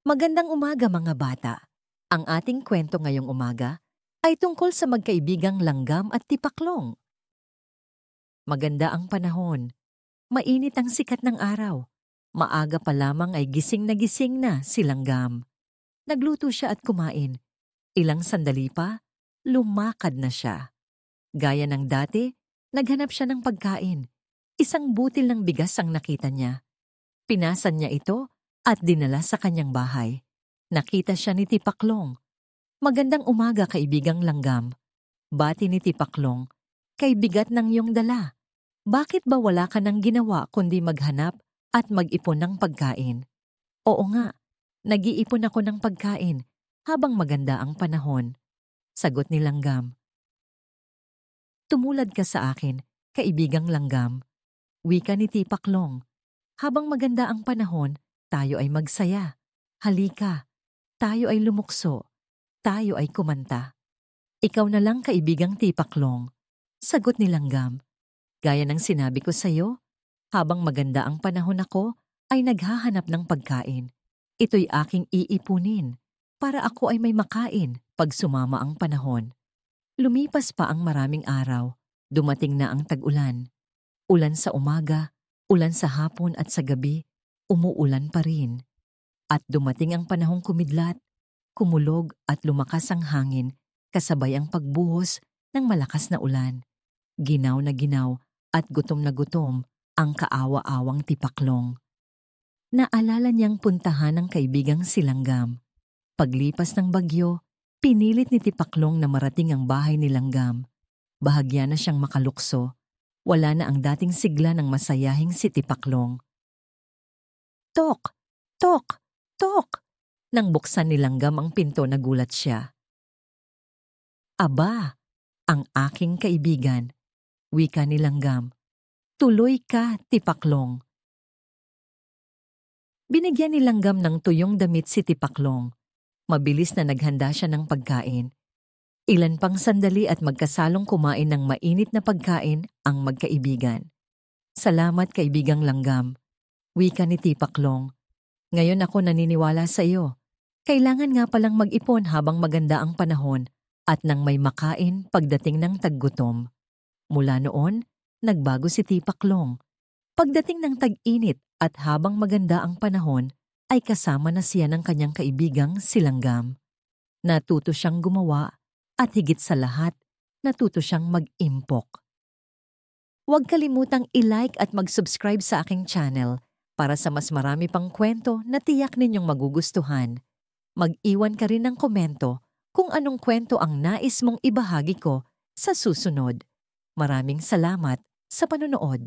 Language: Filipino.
Magandang umaga mga bata. Ang ating kwento ngayong umaga ay tungkol sa magkaibigang langgam at tipaklong. Maganda ang panahon. Mainit ang sikat ng araw. Maaga pa lamang ay gising na si langgam. Nagluto siya at kumain. Ilang sandali pa, lumakad na siya. Gaya ng dati, naghanap siya ng pagkain. Isang butil ng bigas ang nakita niya. Pinasan niya ito at dinala sa kanyang bahay. Nakita siya ni Tipaklong. Magandang umaga, kaibigang langgam. Bati ni Tipaklong. Kay bigat ng iyong dala. Bakit ba wala ka nang ginawa kundi maghanap at mag-ipon ng pagkain? Oo nga, nag-iipon ako ng pagkain habang maganda ang panahon. Sagot ni langgam. Tumulad ka sa akin, kaibigang langgam. Wika ni Tipaklong. Habang maganda ang panahon, tayo ay magsaya. Halika, tayo ay lumukso. Tayo ay kumanta. Ikaw na lang, kaibigang Tipaklong. Sagot ni langgam. Gaya ng sinabi ko sa iyo, habang maganda ang panahon ako, ay naghahanap ng pagkain. Ito'y aking iipunin para ako ay may makain pag sumama ang panahon. Lumipas pa ang maraming araw. Dumating na ang tag-ulan. Ulan sa umaga, ulan sa hapon at sa gabi, umuulan pa rin. At dumating ang panahong kumidlat, kumulog at lumakas ang hangin kasabay ang pagbuhos ng malakas na ulan. Ginaw na ginaw at gutom na gutom ang kaawa-awang Tipaklong. Naalala niyang puntahan ng kaibigang si langgam. Paglipas ng bagyo, pinilit ni Tipaklong na marating ang bahay ni langgam. Bahagya na siyang makalukso. Wala na ang dating sigla ng masayahing si Tipaklong. Tok! Tok! Tok! Nang buksan ni langgam ang pinto, nagulat siya. Aba, ang aking kaibigan, wika ni langgam. Tuloy ka, Tipaklong. Binigyan ni langgam ng tuyong damit si Tipaklong. Mabilis na naghanda siya ng pagkain. Ilan pang sandali at magkasalong kumain ng mainit na pagkain ang magkaibigan. Salamat, kaibigang langgam, wika ni Tipaklong. Ngayon ako naniniwala sa iyo. Kailangan nga palang mag-ipon habang maganda ang panahon at nang may makain pagdating ng taggutom. Mula noon, nagbago si Tipaklong. Pagdating ng tag-init at habang maganda ang panahon, ay kasama na siya ng kanyang kaibigang si langgam. Natuto siyang gumawa at higit sa lahat, natuto siyang mag-impok. Huwag kalimutang i-like at mag-subscribe sa aking channel para sa mas marami pang kwento na tiyak ninyong magugustuhan. Mag-iwan ka rin ng komento kung anong kwento ang nais mong ibahagi ko sa susunod. Maraming salamat sa panonood.